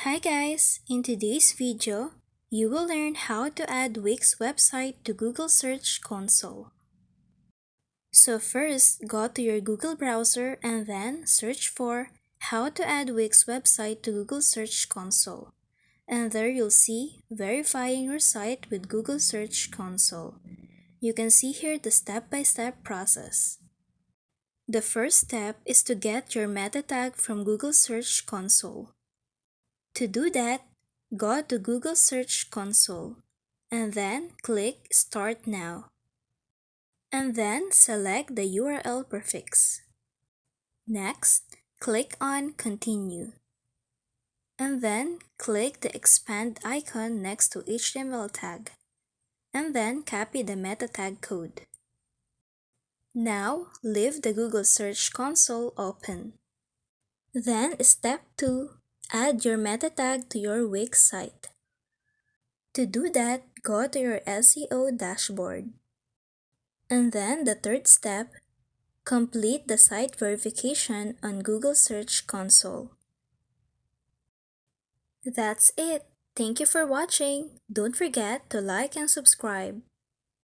Hi guys! In today's video, you will learn how to add Wix website to Google Search Console. So first, go to your Google browser and then search for how to add Wix website to Google Search Console. And there you'll see verifying your site with Google Search Console. You can see here the step-by-step process. The first step is to get your meta tag from Google Search Console. To do that, go to Google Search Console and then click Start Now. And then select the URL prefix. Next, click on Continue. And then click the expand icon next to HTML tag. And then copy the meta tag code. Now, leave the Google Search Console open. Then step 2, add your meta tag to your Wix site. To do that, go to your SEO dashboard. And then the third step, complete the site verification on Google Search Console. That's it. Thank you for watching. Don't forget to like and subscribe.